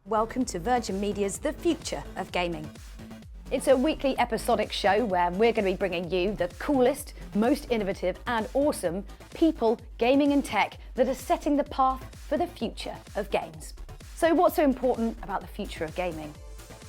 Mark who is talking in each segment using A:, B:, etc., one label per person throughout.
A: Welcome to Virgin Media's The Future of Gaming. It's a weekly episodic show where we're going to be bringing you the coolest, most innovative and awesome people, gaming and tech that are setting the path for the future of games. So what's so important about the future of gaming?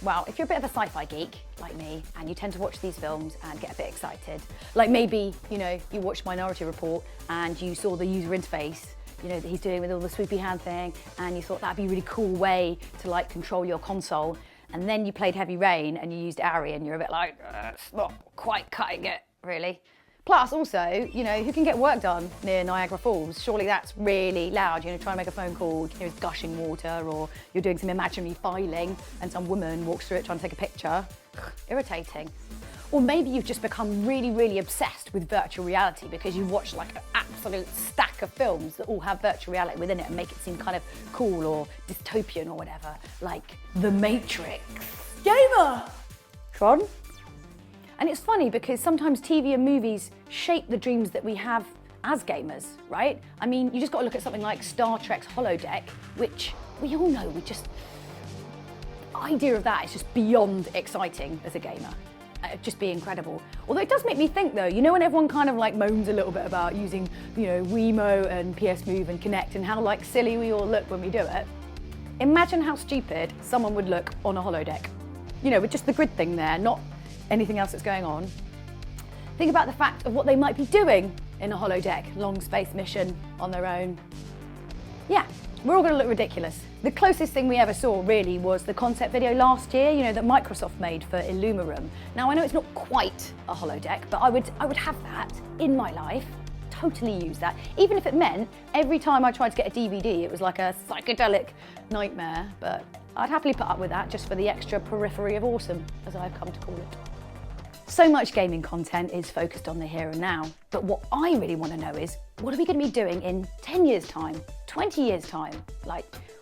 A: Well, if you're a bit of a sci-fi geek like me and you tend to watch these films and get a bit excited, like maybe, you watched Minority Report and you saw the user interface, that he's doing with all the swoopy hand thing, and you thought that'd be a really cool way to control your console. And then you played Heavy Rain and you used Ari and you're a bit like, it's not quite cutting it, really. Plus, also, who can get work done near Niagara Falls? Surely that's really loud. Trying to make a phone call, there's gushing water, or you're doing some imaginary filing and some woman walks through it trying to take a picture. Irritating. Or maybe you've just become really, really obsessed with virtual reality because you've watched an absolute stack of films that all have virtual reality within it and make it seem kind of cool or dystopian or whatever, like The Matrix. Gamer! Tron? And it's funny because sometimes TV and movies shape the dreams that we have as gamers, right? I mean, you just got to look at something like Star Trek's holodeck, which we all know the idea of that is just beyond exciting as a gamer. It'd just be incredible. Although it does make me think though, when everyone kind of moans a little bit about using, Wiimote and PS Move and Kinect and how silly we all look when we do it. Imagine how stupid someone would look on a holodeck. With just the grid thing there, not anything else that's going on. Think about the fact of what they might be doing in a holodeck, long space mission on their own. Yeah, we're all gonna look ridiculous. The closest thing we ever saw really was the concept video last year, that Microsoft made for Illumirum. Now I know it's not quite a holodeck, but I would have that in my life, totally use that. Even if it meant every time I tried to get a DVD, it was like a psychedelic nightmare, but I'd happily put up with that just for the extra periphery of awesome, as I've come to call it. So much gaming content is focused on the here and now, but what I really want to know is, what are we going to be doing in 10 years' time, 20 years' time?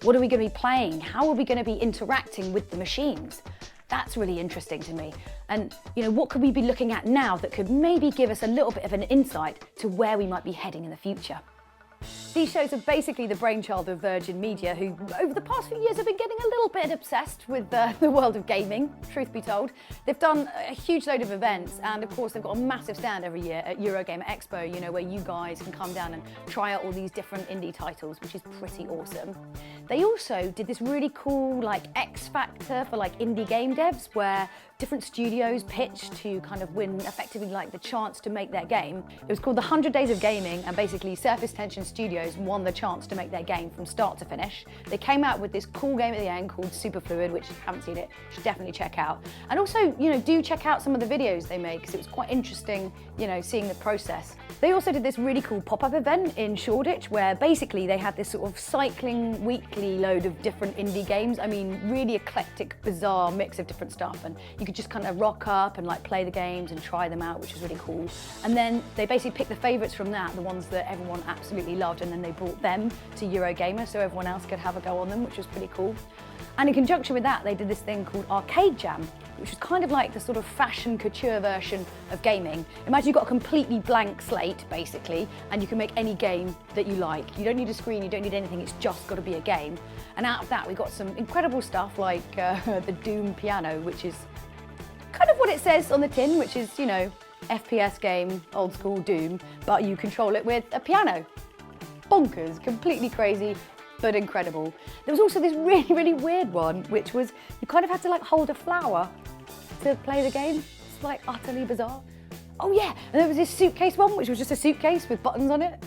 A: What are we going to be playing? How are we going to be interacting with the machines? That's really interesting to me. And, what could we be looking at now that could maybe give us a little bit of an insight to where we might be heading in the future? These shows are basically the brainchild of Virgin Media, who over the past few years have been getting a little bit obsessed with the world of gaming, truth be told. They've done a huge load of events, and of course they've got a massive stand every year at Eurogamer Expo, where you guys can come down and try out all these different indie titles, which is pretty awesome. They also did this really cool X Factor for indie game devs, where different studios pitched to kind of win effectively the chance to make their game. It was called the 100 Days of Gaming, and basically Surface Tension Studios won the chance to make their game from start to finish. They came out with this cool game at the end called Superfluid, which if you haven't seen it, you should definitely check out. And also, do check out some of the videos they made, because it was quite interesting, seeing the process. They also did this really cool pop-up event in Shoreditch, where basically they had this sort of cycling weekly load of different indie games. I mean, really eclectic, bizarre mix of different stuff, and you could just kind of rock up and play the games and try them out, which was really cool. And then they basically picked the favourites from that, the ones that everyone absolutely loved, and then they brought them to Eurogamer so everyone else could have a go on them, which was pretty cool. And in conjunction with that, they did this thing called Arcade Jam, which was kind of like the sort of fashion couture version of gaming. Imagine you've got a completely blank slate, basically, and you can make any game that you like. You don't need a screen, you don't need anything, it's just got to be a game. And out of that, we got some incredible stuff like the Doom piano, which is kind of what it says on the tin, which is, FPS game, old school Doom, but you control it with a piano. Bonkers, completely crazy, but incredible. There was also this really, really weird one, which was you kind of had to hold a flower to play the game. It's utterly bizarre. Oh yeah, and there was this suitcase one, which was just a suitcase with buttons on it.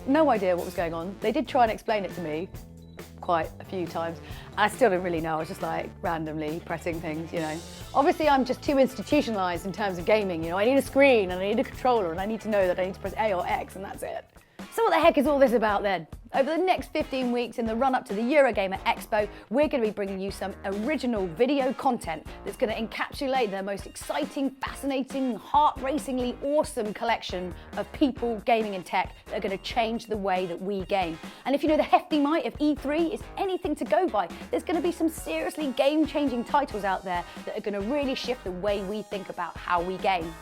A: No idea what was going on. They did try and explain it to me quite a few times. I still didn't really know. I was just randomly pressing things, Obviously, I'm just too institutionalized in terms of gaming, I need a screen and I need a controller and I need to know that I need to press A or X and that's it. So what the heck is all this about then? Over the next 15 weeks in the run-up to the Eurogamer Expo, we're going to be bringing you some original video content that's going to encapsulate the most exciting, fascinating, heart-racingly awesome collection of people, gaming and tech that are going to change the way that we game. And if the hefty might of E3 is anything to go by, there's going to be some seriously game-changing titles out there that are going to really shift the way we think about how we game.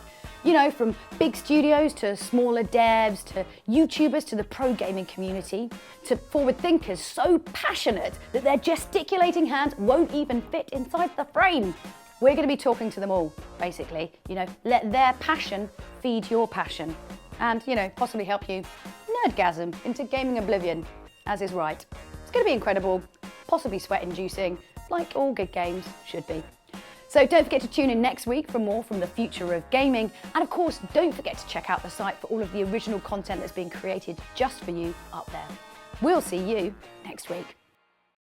A: You know, from big studios to smaller devs to YouTubers to the pro gaming community to forward thinkers so passionate that their gesticulating hands won't even fit inside the frame. We're going to be talking to them all, basically. You know, let their passion feed your passion and, you know, possibly help you nerdgasm into gaming oblivion, as is right. It's going to be incredible, possibly sweat-inducing, like all good games should be. So don't forget to tune in next week for more from the future of gaming. And of course, don't forget to check out the site for all of the original content that's being created just for you up there. We'll see you next week.